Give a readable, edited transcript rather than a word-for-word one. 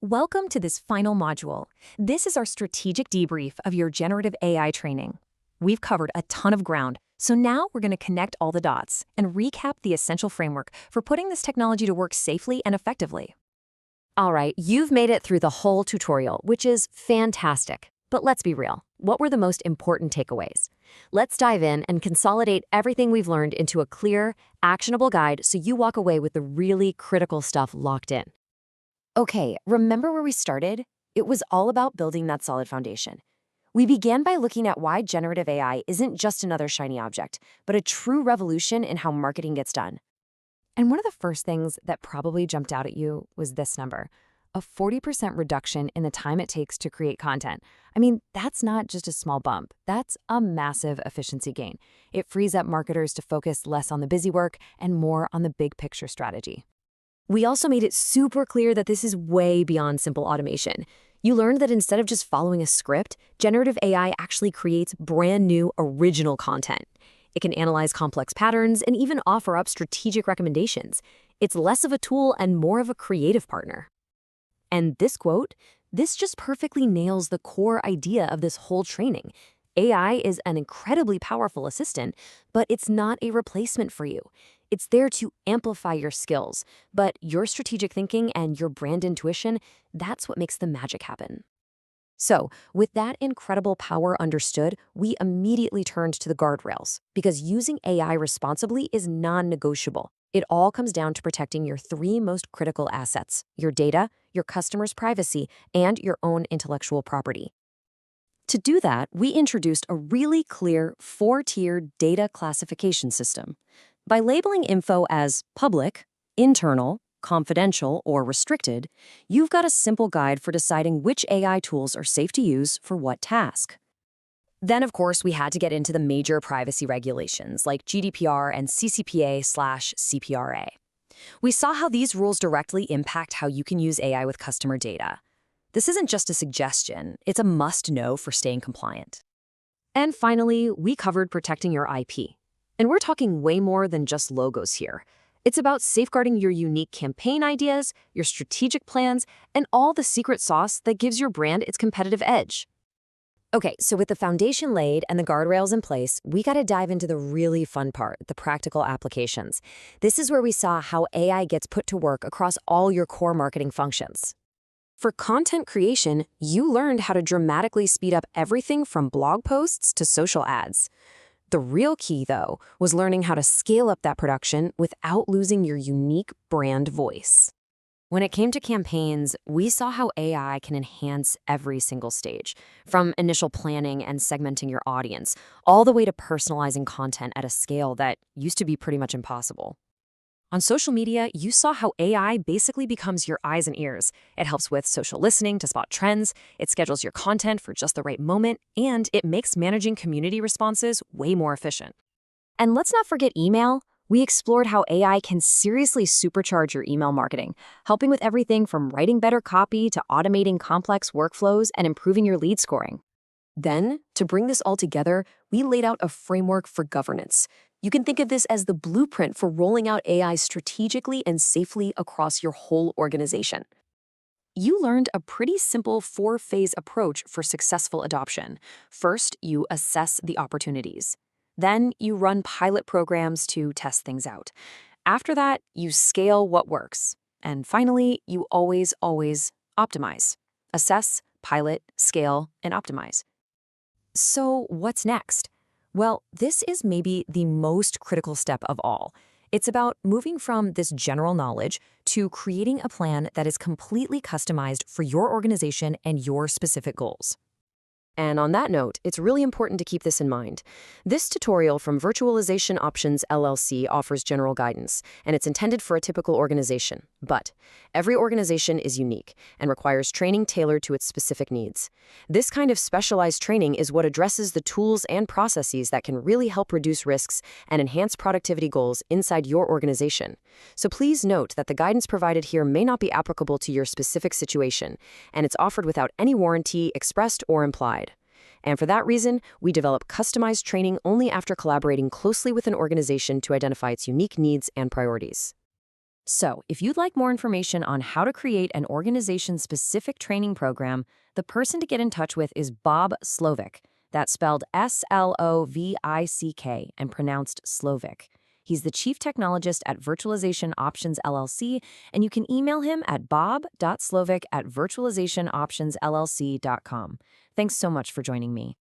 Welcome to this final module. This is our strategic debrief of your generative AI training. We've covered a ton of ground, so now we're going to connect all the dots and recap the essential framework for putting this technology to work safely and effectively. All right, you've made it through the whole tutorial, which is fantastic. But let's be real. What were the most important takeaways? Let's dive in and consolidate everything we've learned into a clear, actionable guide so you walk away with the really critical stuff locked in. Okay, remember where we started? It was all about building that solid foundation. We began by looking at why generative AI isn't just another shiny object, but a true revolution in how marketing gets done. And one of the first things that probably jumped out at you was this number, a 40% reduction in the time it takes to create content. I mean, that's not just a small bump. That's a massive efficiency gain. It frees up marketers to focus less on the busy work and more on the big picture strategy. We also made it super clear that this is way beyond simple automation. You learned that instead of just following a script, generative AI actually creates brand new, original content. It can analyze complex patterns and even offer up strategic recommendations. It's less of a tool and more of a creative partner. And this quote, this just perfectly nails the core idea of this whole training. AI is an incredibly powerful assistant, but it's not a replacement for you. It's there to amplify your skills, but your strategic thinking and your brand intuition, that's what makes the magic happen. So, with that incredible power understood, we immediately turned to the guardrails, because using AI responsibly is non-negotiable. It all comes down to protecting your three most critical assets: your data, your customers' privacy, and your own intellectual property. To do that, we introduced a really clear four-tiered data classification system. By labeling info as public, internal, confidential, or restricted, you've got a simple guide for deciding which AI tools are safe to use for what task. Then, of course, we had to get into the major privacy regulations like GDPR and CCPA/CPRA. We saw how these rules directly impact how you can use AI with customer data. This isn't just a suggestion, it's a must-know for staying compliant. And finally, we covered protecting your IP. And we're talking way more than just logos here. It's about safeguarding your unique campaign ideas, your strategic plans, and all the secret sauce that gives your brand its competitive edge. Okay, so with the foundation laid and the guardrails in place, we got to dive into the really fun part, the practical applications. This is where we saw how AI gets put to work across all your core marketing functions. For content creation, you learned how to dramatically speed up everything from blog posts to social ads. The real key, though, was learning how to scale up that production without losing your unique brand voice. When it came to campaigns, we saw how AI can enhance every single stage, from initial planning and segmenting your audience, all the way to personalizing content at a scale that used to be pretty much impossible. On social media, you saw how AI basically becomes your eyes and ears. It helps with social listening to spot trends, it schedules your content for just the right moment, and it makes managing community responses way more efficient. And let's not forget email. We explored how AI can seriously supercharge your email marketing, helping with everything from writing better copy to automating complex workflows and improving your lead scoring. Then, to bring this all together, we laid out a framework for governance. You can think of this as the blueprint for rolling out AI strategically and safely across your whole organization. You learned a pretty simple four-phase approach for successful adoption. First, you assess the opportunities. Then, you run pilot programs to test things out. After that, you scale what works. And finally, you always optimize. Assess, pilot, scale, and optimize. So what's next? Well, this is maybe the most critical step of all. It's about moving from this general knowledge to creating a plan that is completely customized for your organization and your specific goals. And on that note, it's really important to keep this in mind. This tutorial from Virtualization Options LLC offers general guidance, and it's intended for a typical organization. But every organization is unique and requires training tailored to its specific needs. This kind of specialized training is what addresses the tools and processes that can really help reduce risks and enhance productivity goals inside your organization. So please note that the guidance provided here may not be applicable to your specific situation, and it's offered without any warranty expressed or implied. And for that reason, we develop customized training only after collaborating closely with an organization to identify its unique needs and priorities. So, if you'd like more information on how to create an organization-specific training program, the person to get in touch with is Bob Slovic. That's spelled Slovick and pronounced Slovic. He's the Chief Technologist at Virtualization Options LLC, and you can email him at bob.slovic@virtualizationoptionsllc.com. Thanks so much for joining me.